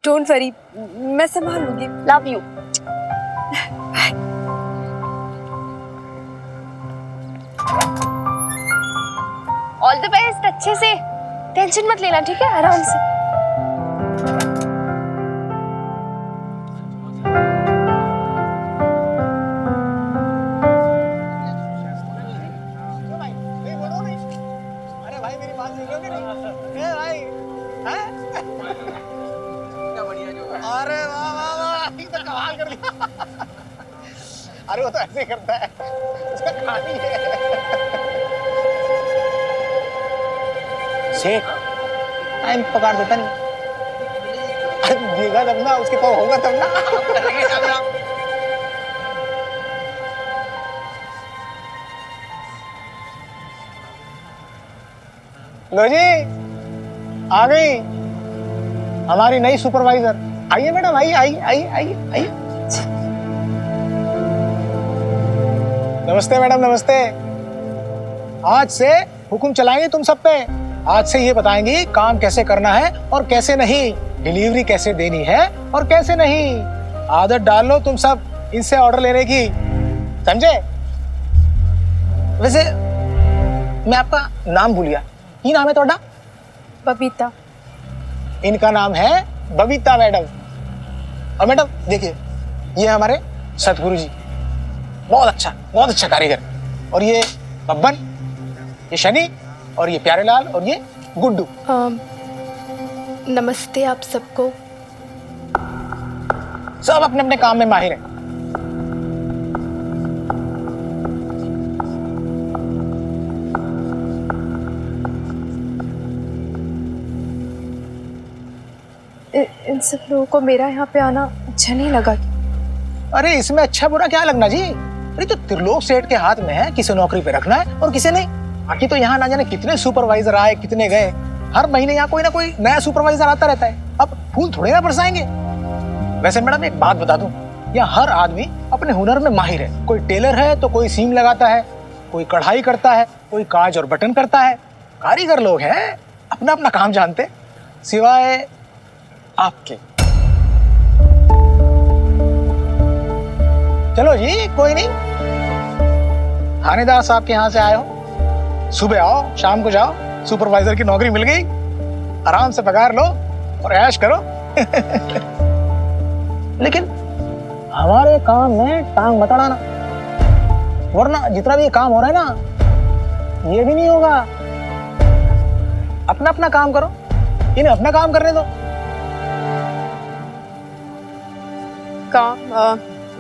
Don't worry, मैं संभाल लूंगी। Love you. All the best, अच्छे से, टेंशन मत लेना, ठीक है, आराम से। अरे भाई मेरी बात सुन लोगे नहीं? ए भाई, हैं? क्या बढ़िया जो है। अरे वाह वाह वाह, ये तो कमाल कर दिया। अरे वो तो ऐसे ही करता है, उसका कहानी है। शेख टाइम पकड़ देता नहीं, देगा तब ना, उसके पास होगा तब ना। लो जी, आ गई हमारी नई सुपरवाइजर। आइए मैडम, आइए आइए आइए आइए आइए। नमस्ते मैडम, नमस्ते। आज से हुक्म चलाएंगे तुम सब पे। आज से ये बताएंगी काम कैसे करना है और कैसे नहीं, डिलीवरी कैसे देनी है और कैसे नहीं। आदत डाल लो तुम सब इनसे ऑर्डर लेने की, समझे? वैसे मैं आपका नाम भूल गया, की नाम है ਤੁਹਾਡਾ? बबीता। इनका नाम है बबीता मैडम। और मैडम देखिए, ये हमारे सतगुरु जी, बहुत अच्छा कारीगर। और ये बब्बन, ये शनि, और ये प्यारेलाल, और ये गुड्डू। नमस्ते आप सबको। सब अपने अपने काम में माहिर हैं। इन सब लोगों को मेरा यहाँ पे आना अच्छा नहीं लगा। अरे इसमें अच्छा बुरा क्या लगना जी? अरे तो त्रिलोक सेठ के हाथ में है किसे नौकरी पे रखना है और किसे नहीं। बाकी तो यहाँ ना जाने कितने सुपरवाइजर आए, कितने गए। हर महीने यहाँ कोई ना कोई नया सुपरवाइजर आता रहता है। अब फूल थोड़े ना बरसाएंगे। वैसे मैडम एक बात बता दूं, यहाँ हर आदमी अपने हुनर में माहिर है। कोई टेलर है तो कोई सीम लगाता है, कोई कढ़ाई करता है, कोई काज और बटन करता है। कारीगर लोग हैं, अपना अपना काम जानते, सिवाय आपके। चलो जी, कोई नहीं, थानेदार साहब के यहाँ से आए हो, सुबह आओ शाम को जाओ, सुपरवाइजर की नौकरी मिल गई, आराम से पगार लो और ऐश करो। लेकिन हमारे काम में टांग मत अड़ाना, वरना जितना भी काम हो रहा है ना, ये भी नहीं होगा। अपना अपना काम करो, इन्हें अपना काम करने दो। काम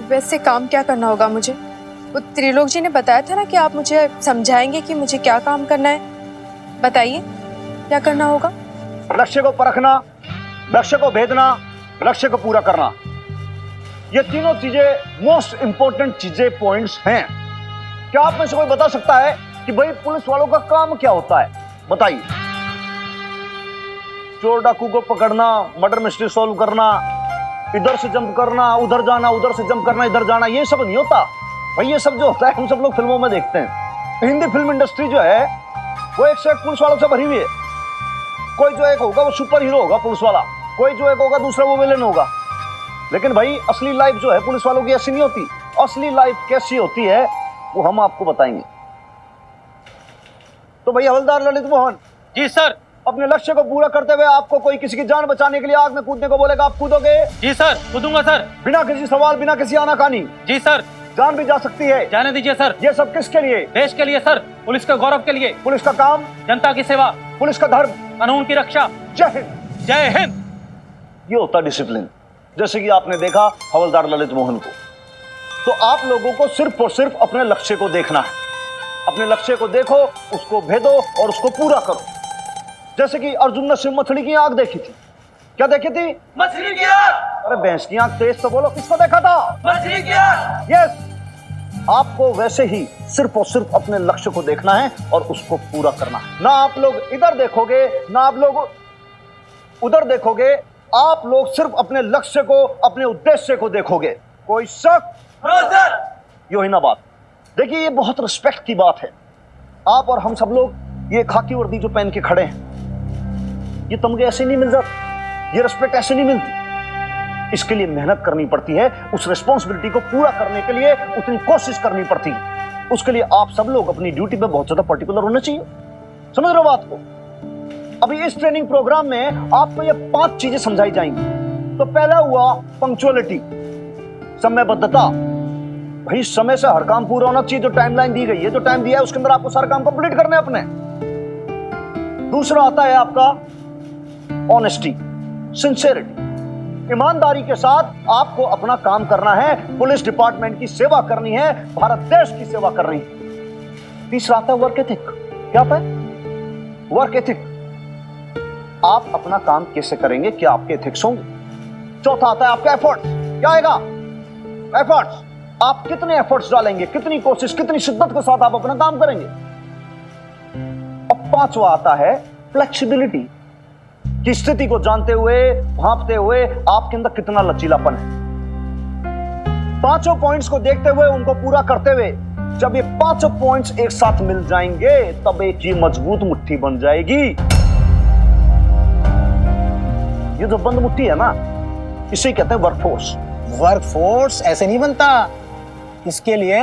वैसे काम क्या करना होगा मुझे? वो त्रिलोक जी ने बताया था ना कि आप मुझे समझाएंगे कि मुझे क्या काम करना है। बताइए क्या करना होगा? लक्ष्य को परखना, लक्ष्य को भेदना, लक्ष्य को पूरा करना, ये तीनों चीजें मोस्ट इंपॉर्टेंट चीजें, पॉइंट्स हैं। क्या आप में से कोई बता सकता है कि भाई पुलिस वालों का काम क्या होता है? बताइए। चोर डाकू को पकड़ना, मर्डर मिस्ट्री सॉल्व करना, इधर से जंप करना, उधर जाना, उधर से जंप करना, इधर जाना, ये सब नहीं होता भाई। ये सब जो होता है हम सब लोग फिल्मों में देखते हैं। हिंदी फिल्म इंडस्ट्री जो है वो एक से एक पुलिस वालों से भरी हुई है। कोई जो एक होगा वो सुपर हीरो होगा पुलिस वाला, कोई जो एक होगा दूसरा वो विलेन होगा। लेकिन भाई असली लाइफ जो है पुलिस वालों की ऐसी नहीं होती। असली लाइफ कैसी होती है वो हम आपको बताएंगे। तो भाई हवलदार ललित मोहन जी सर। अपने लक्ष्य को पूरा करते हुए आपको कोई किसी की जान बचाने के लिए आग में कूदने को बोलेगा, आप कूदोगे? जी सर, कूदूंगा सर। बिना किसी सवाल, बिना किसी आनाकानी? जी सर। जान भी जा सकती है? जाने दीजिए सर। ये सब किसके लिए? देश के लिए सर, पुलिस के गौरव के लिए। पुलिस का काम? जनता की सेवा। पुलिस का धर्म? कानून की रक्षा। जय हिंद। जय हिंद। ये होता डिसिप्लिन। जैसे कि आपने देखा हवलदार ललित मोहन को, तो आप लोगों को सिर्फ और सिर्फ अपने लक्ष्य को देखना है। अपने लक्ष्य को देखो, उसको भेदो और उसको पूरा करो। जैसे कि अर्जुन ने सिर्फ मछली की आंख देखी थी। क्या देखी थी? मछली की आंख। अरे भैंस की आंख, तेज तो बोलो, किसको देखा था? मछली की आंख। यस, आपको वैसे ही सिर्फ और सिर्फ अपने लक्ष्य को देखना है और उसको पूरा करना है। ना आप लोग इधर देखोगे, ना आप लोग उधर देखोगे, आप लोग सिर्फ अपने लक्ष्य को, अपने उद्देश्य को देखोगे। कोई शक? यो ही ना बात। देखिए ये बहुत रिस्पेक्ट की बात है। आप और हम सब लोग ये खाकी वर्दी जो पहन के खड़े हैं, ये तमगे ऐसे नहीं मिल जाते, ये रिस्पेक्ट ऐसे नहीं मिलती। इसके लिए मेहनत करनी पड़ती है, उस रिस्पॉन्सिबिलिटी को पूरा करने के लिए उतनी कोशिश करनी पड़ती है। उसके लिए आप सब लोग अपनी ड्यूटी पे बहुत ज्यादा पर्टिकुलर होना चाहिए। समझ रहे हो बात को? अभी इस ट्रेनिंग प्रोग्राम में आपको ये 5 चीजें समझाई जाएंगी। तो पहला हुआ पंक्चुअलिटी, समयबद्धता। भाई समय से हर काम पूरा होना चाहिए। जो टाइमलाइन दी गई है, जो टाइम दिया है, उसके अंदर आपको सारे काम कंप्लीट करने अपने। दूसरा आता है आपका ऑनेस्टी, सिंसेरिटी। ईमानदारी के साथ आपको अपना काम करना है, पुलिस डिपार्टमेंट की सेवा करनी है, भारत देश की सेवा करनी है। तीसरा आता है वर्क एथिक। क्या आता है? Work ethic. आप अपना काम कैसे करेंगे, क्या आपके एथिक्स होंगे। चौथा आता है आपका एफर्ट्स। क्या आएगा? एफर्ट्स। आप कितने एफर्ट्स डालेंगे, कितनी कोशिश, कितनी शिद्दत के साथ आप अपना काम करेंगे। अब पांचवा आता है फ्लेक्सिबिलिटी, की स्थिति को जानते हुए, भांपते हुए आपके अंदर कितना लचीलापन है। पांचों पॉइंट्स को देखते हुए, उनको पूरा करते हुए, जब ये पांचों पॉइंट्स एक साथ मिल जाएंगे तब एक ये मजबूत मुट्ठी बन जाएगी। ये जो बंद मुट्ठी है ना, इसे कहते हैं वर्कफोर्स। वर्कफोर्स ऐसे नहीं बनता, इसके लिए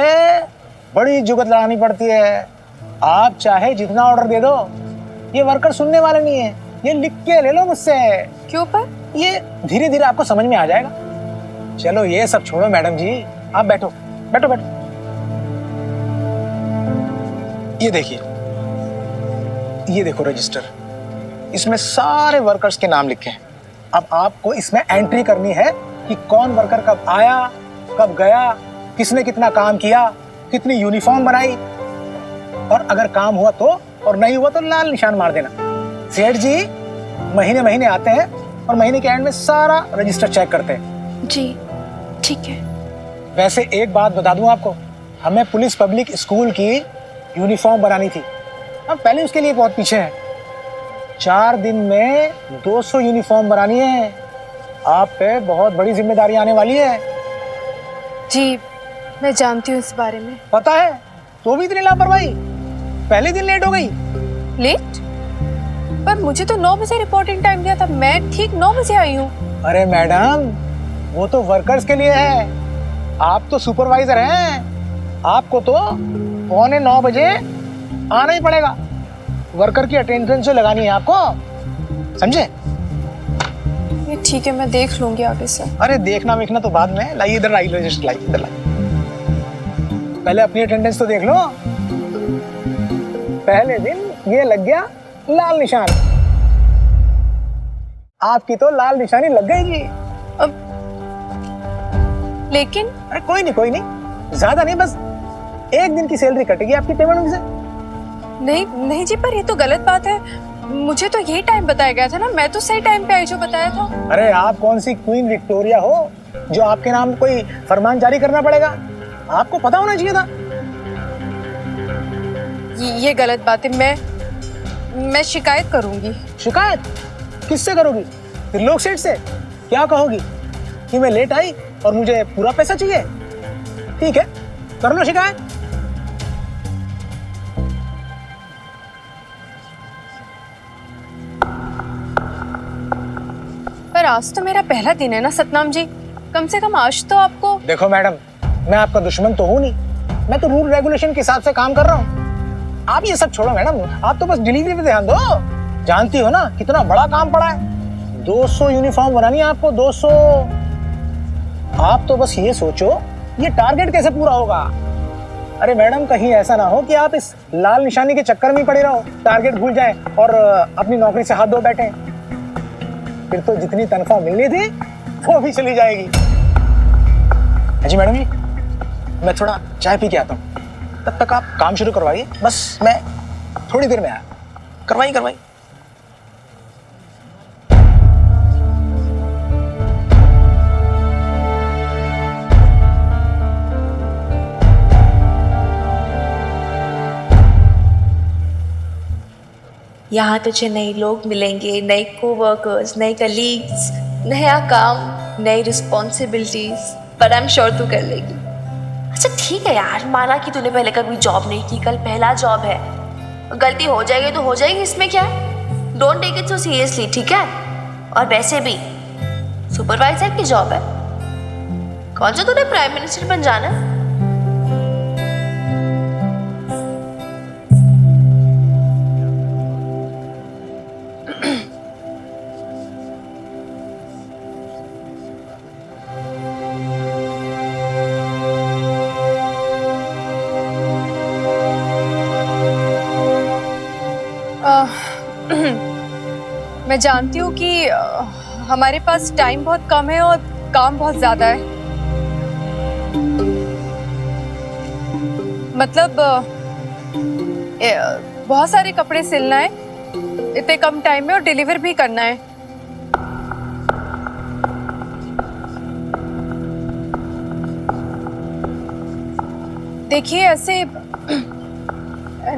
बड़ी जुगत लगानी पड़ती है। आप चाहे जितना ऑर्डर दे दो, ये वर्कर सुनने वाले नहीं है। ये लिख के ले लो मुझसे। क्यों पर? ये धीरे धीरे आपको समझ में आ जाएगा। चलो ये सब छोड़ो मैडम जी, आप बैठो बैठो बैठो। ये देखिए, ये देखो रजिस्टर, इसमें सारे वर्कर्स के नाम लिखे हैं। अब आपको इसमें एंट्री करनी है कि कौन वर्कर कब आया, कब गया, किसने कितना काम किया, कितनी यूनिफॉर्म बनाई, और अगर काम हुआ तो, और नहीं हुआ तो लाल निशान मार देना। सेठ जी महीने महीने आते हैं और महीने के एंड में सारा रजिस्टर चेक करते हैं। जी ठीक है। वैसे एक बात बता दूं आपको, हमें पुलिस पब्लिक स्कूल की यूनिफॉर्म बनानी थी। हम पहले उसके लिए बहुत पीछे हैं। 4 दिन में 200 यूनिफॉर्म बनानी है। आप पे बहुत बड़ी जिम्मेदारी आने वाली है। जी मैं जानती हूँ इस बारे में। पता है, तो भी इतनी लापरवाही, पहले दिन लेट हो गई। लेट? पर मुझे तो 9 बजे रिपोर्टिंग टाइम दिया था, मैं ठीक 9 बजे आई हूँ। अरे मैडम, वो तो वर्कर्स के लिए है, आप तो सुपरवाइजर हैं। आपको तो 8:45 बजे आना ही पड़ेगा। वर्कर की अटेंडेंस जो लगानी है आपको, समझे? ये ठीक है, मैं देख लूंगी आगे से। अरे देखना वेखना तो बाद में। लाइए इधर, लाइए रजिस्टर, लाइए इधर लाइए। पहले अपनी अटेंडेंस तो देख लो। पहले दिन ये लग गया लाल निशान। आपकी तो लाल निशानी लग गई जी। अब लेकिन अरे कोई नहीं, ज्यादा नहीं, बस 1 दिन की सैलरी कटेगी आपकी पेमेंट में से। नहीं नहीं जी, पर ये तो गलत बात है। मुझे तो यही टाइम बताया गया था ना, मैं तो सही टाइम पे आई जो बताया था। अरे आप कौन सी क्वीन विक्टोरिया हो जो आपके नाम कोई फरमान जारी करना पड़ेगा? आपको पता होना चाहिए था। ये गलत बात है। मैं शिकायत करूंगी। शिकायत किससे करोगी? त्रिलोक सेठ से? क्या कहोगी कि मैं लेट आई और मुझे पूरा पैसा चाहिए? ठीक है, कर लो शिकायत। पर आज तो मेरा पहला दिन है ना सतनाम जी, कम से कम आज तो आपको। देखो मैडम, मैं आपका दुश्मन तो हूँ नहीं, मैं तो रूल रेगुलेशन के हिसाब से काम कर रहा हूँ। आप ये सब छोड़ो मैडम, आप तो बस डिलीवरी पे ध्यान दो। जानती हो ना कितना बड़ा काम पड़ा है। 200 यूनिफॉर्म बनानी है आपको, 200। आप तो बस ये सोचो ये टारगेट कैसे पूरा होगा। अरे मैडम, कहीं ऐसा ना हो कि आप इस लाल निशानी के चक्कर में ही पड़े रहो, टारगेट भूल जाए और अपनी नौकरी से हाथ धो बैठे। फिर तो जितनी तनख्वाह मिलनी थी वो भी चली जाएगी। जी मैडम जी, मैं थोड़ा चाय पी के आता हूँ, तब तक आप काम शुरू करवाइए। बस मैं थोड़ी देर में आया। करवाइए। यहाँ तुझे नए लोग मिलेंगे, नए कोवर्कर्स, नए कलीग्स, नया काम, नई रिस्पॉन्सिबिलिटीज, पर आई एम श्योर तू कर लेगी। अच्छा ठीक है यार, माना कि तूने पहले कभी जॉब नहीं की, कल पहला जॉब है, गलती हो जाएगी तो हो जाएगी, इसमें क्या है। Don't take it so seriously, ठीक है। और वैसे भी सुपरवाइजर की जॉब है। कौन सा तूने प्राइम मिनिस्टर बन जाना है? मैं जानती हूँ कि हमारे पास टाइम बहुत कम है और काम बहुत ज्यादा है। मतलब बहुत सारे कपड़े सिलना है इतने कम टाइम में और डिलीवर भी करना है। देखिए ऐसे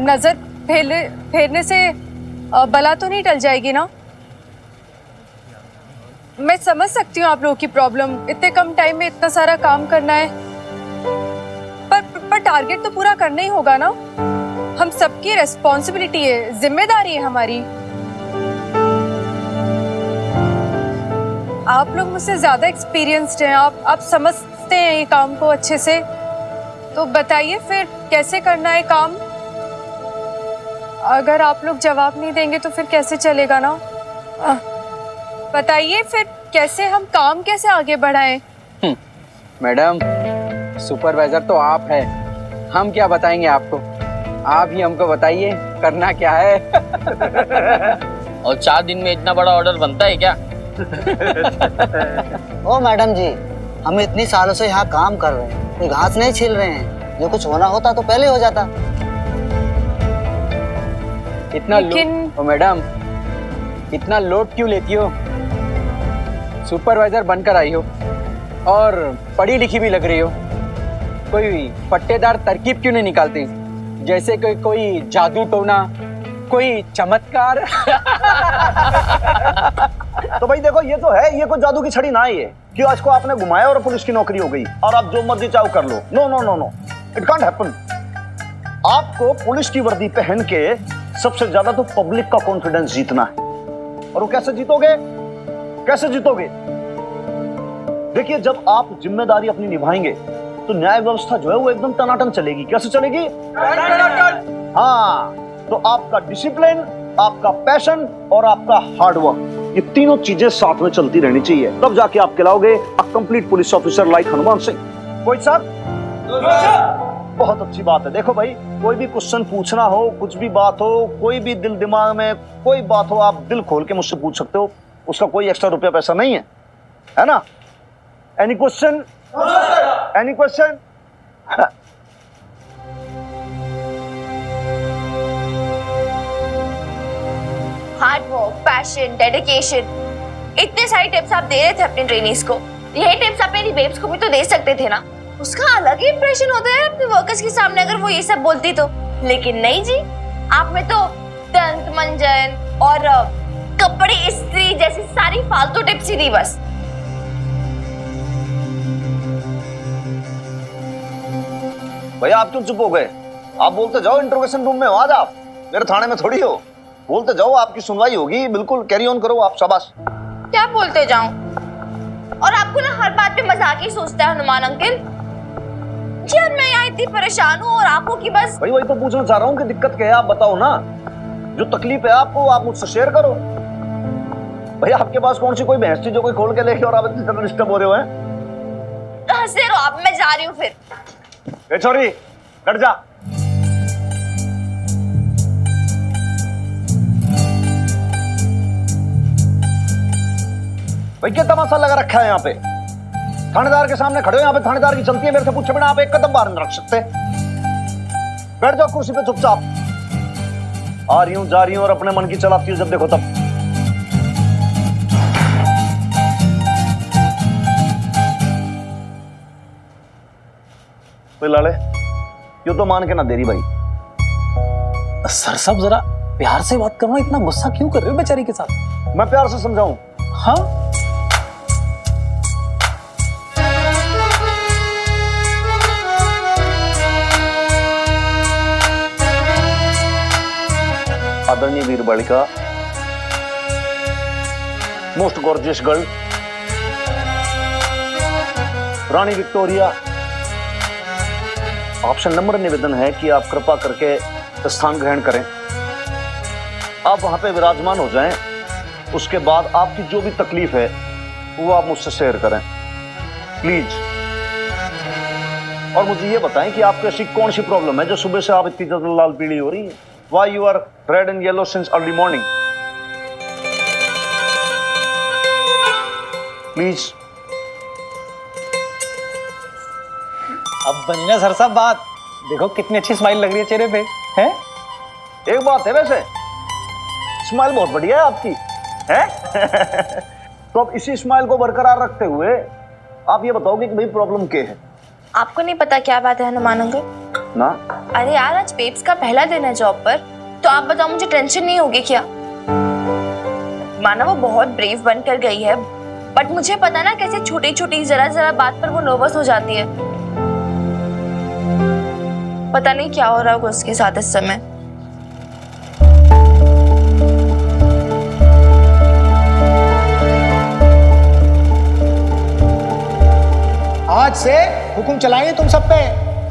नजर फेरने से बला तो नहीं टल जाएगी ना। मैं समझ सकती हूँ आप लोगों की प्रॉब्लम, इतने कम टाइम में इतना सारा काम करना है, पर टारगेट तो पूरा करना ही होगा ना। हम सबकी रिस्पॉन्सिबिलिटी है, जिम्मेदारी है हमारी। आप लोग मुझसे ज्यादा एक्सपीरियंस्ड हैं, आप समझते हैं ये काम को अच्छे से। तो बताइए फिर कैसे करना है काम। अगर आप लोग जवाब नहीं देंगे तो फिर कैसे चलेगा ना। बताइए फिर कैसे हम काम कैसे आगे बढ़ाएं। मैडम, सुपरवाइजर तो आप है, हम क्या बताएंगे आपको। आप ही हमको बताइए करना क्या है। और 4 दिन में इतना बड़ा ऑर्डर बनता है क्या? ओ मैडम जी, हम इतनी सालों से यहाँ काम कर रहे हैं, कोई घास नहीं छील रहे हैं। जो कुछ होना होता तो पहले हो जाता। इतना लेकिन- ओ मैडम, इतना लोड क्यों लेती हो? सुपरवाइजर बनकर आई हो और पढ़ी लिखी भी लग रही हो, कोई पट्टेदार तरकीब क्यों नहीं निकालती? जैसे कोई जादू टोना, कोई चमत्कार। तो भाई देखो, ये तो है, ये कोई जादू की छड़ी ना ही है कि आज को आपने घुमाया और पुलिस की नौकरी हो गई और आप जो मर्जी चाहो कर लो। No no no no, it can't happen. आपको पुलिस की वर्दी पहन के सबसे ज्यादा तो पब्लिक का कॉन्फिडेंस जीतना है। और वो कैसे जीतोगे? कैसे जीतोगे? देखिए, जब आप जिम्मेदारी अपनी निभाएंगे तो न्याय व्यवस्था जो है वो एकदम टनाटन चलेगी। कैसे चलेगी? हाँ, तो आपका डिसिप्लिन, आपका पैशन और आपका हार्डवर्क, ये तीनों चीजें साथ में चलती रहनी चाहिए, तब जाके आप कहलाओगे a complete police officer like Hanuman Singh. कोई साहब? बहुत अच्छी बात है। देखो भाई, कोई भी क्वेश्चन पूछना हो, कुछ भी बात हो, कोई भी दिल दिमाग में कोई बात हो, आप दिल खोल के मुझसे पूछ सकते हो। उसका कोई एक्स्ट्रा रुपया पैसा नहीं है ना? Any question? Any question? Hard work, passion, dedication, इतने सारे टिप्स आप दे रहे थे अपने ट्रेनीज को। यही टिप्स आप मेरी बेब्स को भी तो दे सकते थे ना। उसका अलग ही इंप्रेशन होता है अपने वर्कर्स के सामने अगर वो ये सब बोलती तो। लेकिन नहीं जी, आप में तो दंत मंजन और कपड़े इस्त्री जैसी सारी फालतू टिप्स ही दी बस। भैया आप क्यों चुप हो गए? आप बोलते जाओ, इंटरोगेशन रूम में हो आज आप, मेरे थाने में थोड़ी हो। बोलते जाओ, आपकी सुनवाई होगी। बिल्कुल कैरी ऑन करो आप, शाबाश। क्या बोलते जाऊं? और आपको ना हर बात पे मजाक ही सोचता है हनुमान अंकल जी। और मैं यहाँ इतनी परेशान हूँ और आपको की बस। भाई वही तो पूछना चाह रहा हूँ कि दिक्कत क्या है, आप बताओ ना। जो तकलीफ है आपको, आप मुझसे शेयर करो। भैया आपके पास कौन सी कोई भैंस थी जो कोई खोल के लेके और आप इतनी तरह डिस्टर्ब हो रहे हो? हंसते रहो आप, मैं जा रही हूँ फिर। ए छोरी, हट जा। भाई क्या तमाशा लगा रखा है यहाँ पे? थानेदार के सामने खड़े हो, यहाँ पे थानेदार की चलती है, मेरे से पूछे बिना आप एक कदम बाहर नहीं रख सकते। बैठ जाओ कुर्सी पे चुपचाप। आ रही हूँ, जा रही हूँ और अपने मन की चलाती हूँ जब देखो तब। लाले, यूं तो मान के ना दे रही भाई। सर साहब जरा प्यार से बात करो, इतना गुस्सा क्यों कर रहे हो बेचारी के साथ? मैं प्यार से समझाऊं? हाँ, आदरणीय वीर बालिका, मोस्ट गॉर्जियस गर्ल, रानी विक्टोरिया, आपसे नम्र निवेदन है कि आप कृपा करके स्थान ग्रहण करें। आप वहां पे विराजमान हो जाएं। उसके बाद आपकी जो भी तकलीफ है वो आप मुझसे शेयर करें प्लीज। और मुझे ये बताएं कि आपको ऐसी कौन सी प्रॉब्लम है जो सुबह से आप इतनी ज्यादा लाल पीली हो रही है? Why you are red and yellow since early morning? Please. अब बनी ना सर साहब बात। देखो कितनी अच्छी स्माइल लग रही है चेहरे पे, हैं? एक बात है वैसे, स्माइल बहुत बढ़िया है आपकी, है? तो अब इसी स्माइल को बरकरार रखते हुए आप ये बताओगे कि भाई प्रॉब्लम क्या है? आपको नहीं पता क्या बात है हनुमान अंकल? ना? अरे यार, आज बेब्स का पहला दिन है जॉब पर, तो आप बताओ मुझे टेंशन नहीं होगी क्या? माना वो बहुत ब्रेव बनकर गई है, बट मुझे पता ना कैसे छोटी छोटी जरा जरा बात पर वो नर्वस हो जाती है। पता नहीं क्या हो रहा होगा उसके साथ इस समय। आज से हुक्म चलाएंगे तुम सब पे।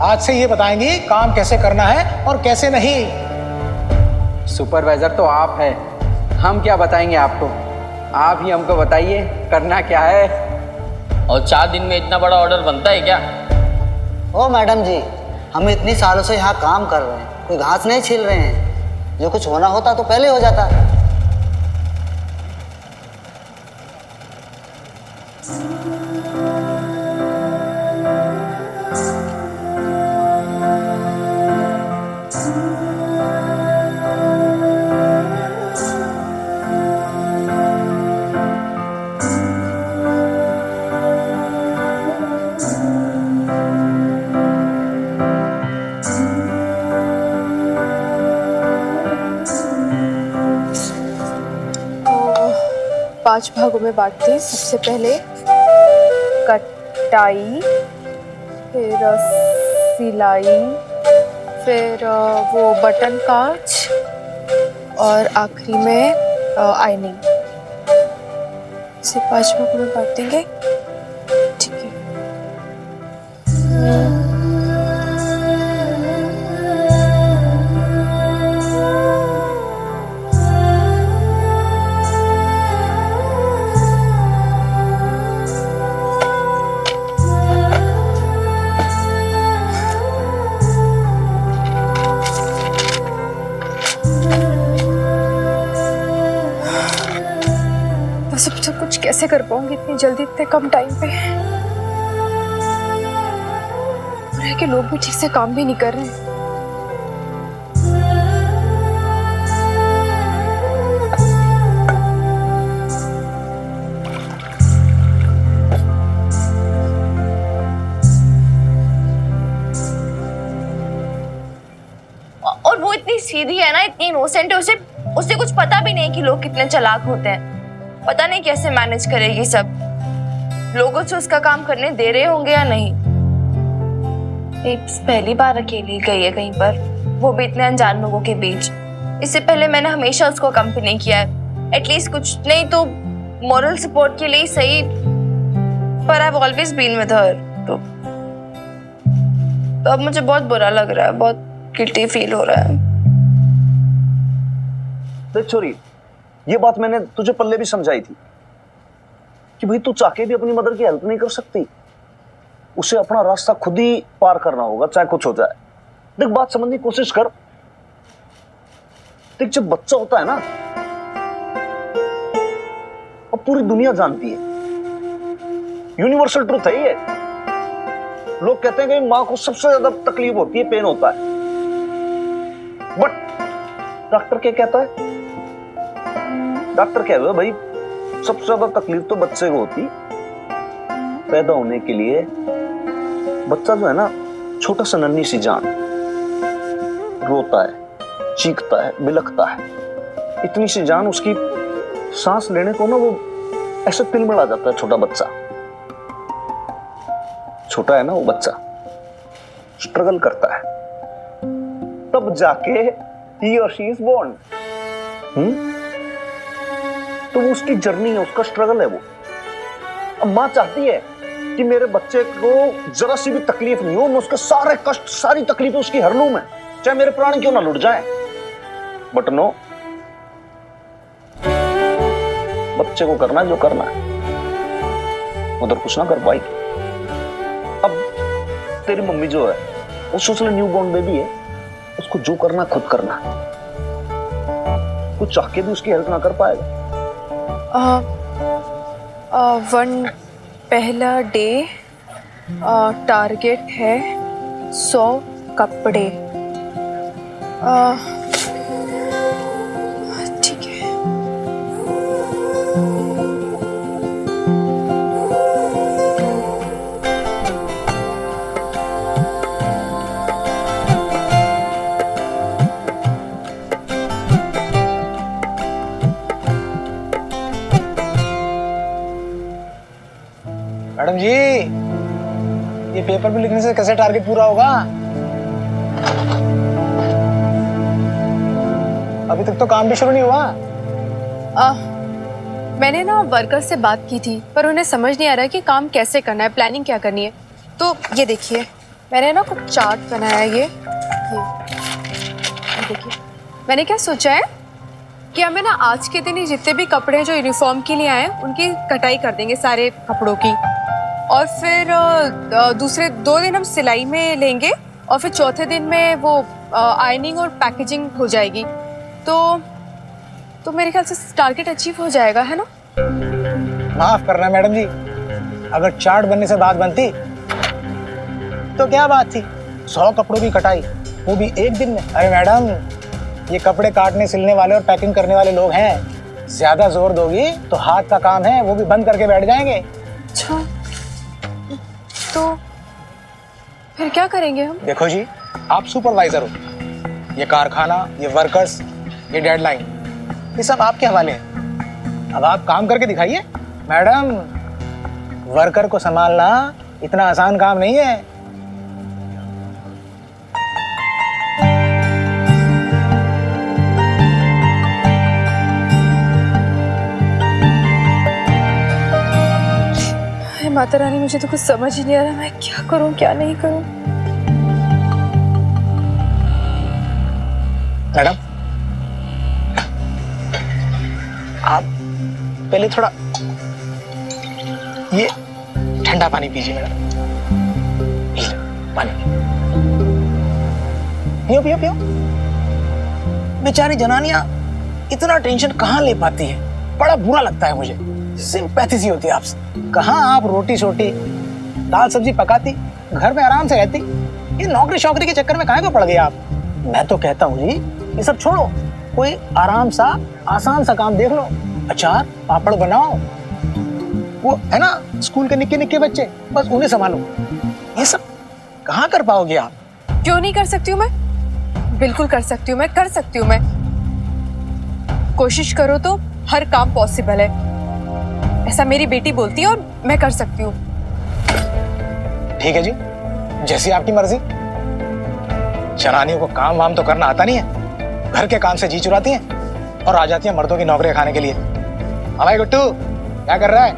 आज से ये बताएंगी काम कैसे करना है और कैसे नहीं। सुपरवाइजर तो आप है, हम क्या बताएंगे आपको? आप ही हमको बताइए करना क्या है। और 4 दिन में इतना बड़ा ऑर्डर बनता है क्या? ओ मैडम जी, हम इतनी सालों से यहाँ काम कर रहे हैं, कोई घास नहीं छील रहे हैं। जो कुछ होना होता तो पहले हो जाता। तो 5 भागों में बांटते हैं। सबसे पहले कटाई, फिर सिलाई, फिर वो बटन काज और आखिरी में आइनिंग। इसे 5 भागों में बांट देंगे। ठीक है। सब कुछ कैसे कर पाऊंगी इतनी जल्दी, इतने कम टाइम पे? रह के लोग भी ठीक से काम भी नहीं कर रहे हैं। और वो इतनी सीधी है ना, इतनी इनोसेंट है, उसे उसे कुछ पता भी नहीं कि लोग कितने चालाक होते हैं। पता नहीं कैसे मैनेज करेगी सब। लोगों से उसका काम करने दे रहे होंगे या नहीं। बेब्स पहली बार अकेली गई है कहीं पर, वो भी इतने अनजान लोगों के बीच। इससे पहले मैंने हमेशा उसको अकम्पनी किया है, एटलीस्ट कुछ नहीं तो मॉरल सपोर्ट के लिए सही, पर I have always been with her. तो अब मुझे बहुत बुरा लग रहा है, बहुत गिल्टी फील हो रहा है। देख छोरी, ये बात मैंने तुझे पहले भी समझाई थी कि भाई तू चाहे भी अपनी मदर की हेल्प नहीं कर सकती। उसे अपना रास्ता खुद ही पार करना होगा, चाहे कुछ हो जाए। देख, बात समझने की कोशिश कर। देख, जब बच्चा होता है ना, अब पूरी दुनिया जानती है, यूनिवर्सल ट्रूथ है ये। लोग कहते हैं कि मां को सबसे ज्यादा तकलीफ होती है, पेन होता है, बट डॉक्टर क्या कहता है? डॉक्टर कह रहे हो भाई सबसे ज्यादा तकलीफ तो बच्चे को होती। पैदा होने के लिए बच्चा जो है ना, छोटा सा नन्ही सी जान, रोता है, चीखता है, बिलखता है। इतनी सी जान, उसकी सांस लेने को ना वो ऐसे तिलमिला जाता है। छोटा बच्चा, छोटा है ना वो बच्चा, स्ट्रगल करता है, तब जाके he or she is born। तो वो उसकी जर्नी है, उसका स्ट्रगल है वो। अब मां चाहती है कि मेरे बच्चे को जरा सी भी तकलीफ नहीं हो, मैं उसके सारे कष्ट सारी तकलीफें उसकी हर लूं मैं, चाहे मेरे प्राण क्यों ना लुट जाए। बट नो, बच्चे को करना जो करना है, उधर कुछ ना कर पाई। अब तेरी मम्मी जो है वो सोचले न्यू बॉर्न बेबी है, उसको जो करना खुद करना, कुछ चाह के भी उसकी हेल्प ना कर पाएगा। वन पहला डे, टारगेट है 100 कपड़े। ठीक है। मैडम जी, ये पेपर पे लिखने से कैसे टारगेट पूरा होगा? अभी तक तो काम भी शुरू नहीं हुआ। मैंने ना वर्कर से बात की थी, पर उन्हें समझ नहीं आ रहा है कि काम कैसे करना है, प्लानिंग क्या करनी है। तो ये देखिए, मैंने ना कुछ चार्ट बनाया है। ये देखिए, मैंने क्या सोचा है कि हमें ना आज के दिन ही जितने भी कपड़े जो यूनिफॉर्म के लिए आए उनकी कटाई कर देंगे, सारे कपड़ों की। और फिर दूसरे 2 दिन हम सिलाई में लेंगे, और फिर चौथे दिन में वो आयनिंग और पैकेजिंग हो जाएगी। तो मेरे ख्याल से टारगेट अचीव हो जाएगा, है ना? माफ करना मैडम जी, अगर चार्ट बनने से बात बनती तो क्या बात थी, 100 कपड़ों की कटाई, वो भी एक दिन में। अरे मैडम, ये कपड़े काटने सिलने वाले और पैकिंग करने वाले लोग हैं, ज्यादा जोर दोगी तो हाथ का काम है वो भी बंद करके बैठ जाएंगे। अच्छा, तो फिर क्या करेंगे हम? देखो जी, आप सुपरवाइजर हो, ये कारखाना, ये वर्कर्स, ये डेडलाइन, ये सब आपके हवाले है। अब आप काम करके दिखाइए। मैडम, वर्कर को संभालना इतना आसान काम नहीं है। माता रानी, मुझे तो कुछ समझ ही नहीं आ रहा, मैं क्या करूं क्या नहीं करूं। मैडम, आप पहले थोड़ा ये ठंडा पानी पीजिए मैडम। पानी पियो पियो पियो। बेचारी जनानियां इतना टेंशन कहाँ ले पाती है, बड़ा बुरा लगता है मुझे, सिंपैथी सी होती है आपसे। कहाँ आप रोटी शोटी दाल सब्जी पकाती, घर में आराम से रहती, ये नौकरी शौकरी के चक्कर में कहाँ को पड़ गए आप? मैं तो कहता हूँ जी, ये सब छोड़ो, कोई आराम सा आसान सा काम देख लो, अचार पापड़ बनाओ, वो है ना स्कूल के निक्के निक्के बच्चे, बस उन्हें संभालो। ये सब कहाँ कर पाओगे आप? क्यों नहीं कर सकती हूँ मैं? बिल्कुल कर सकती हूँ मैं, कर सकती हूँ मैं। कोशिश करो तो हर काम पॉसिबल है, ऐसा मेरी बेटी बोलती है और मैं कर सकती हूँ। ठीक है जी, जैसी आपकी मर्जी। जनानियों को काम वाम तो करना आता नहीं है, घर के काम से जी चुराती हैं और आ जाती हैं मर्दों की नौकरी खाने के लिए। हमारे गुट्टू क्या कर रहा है?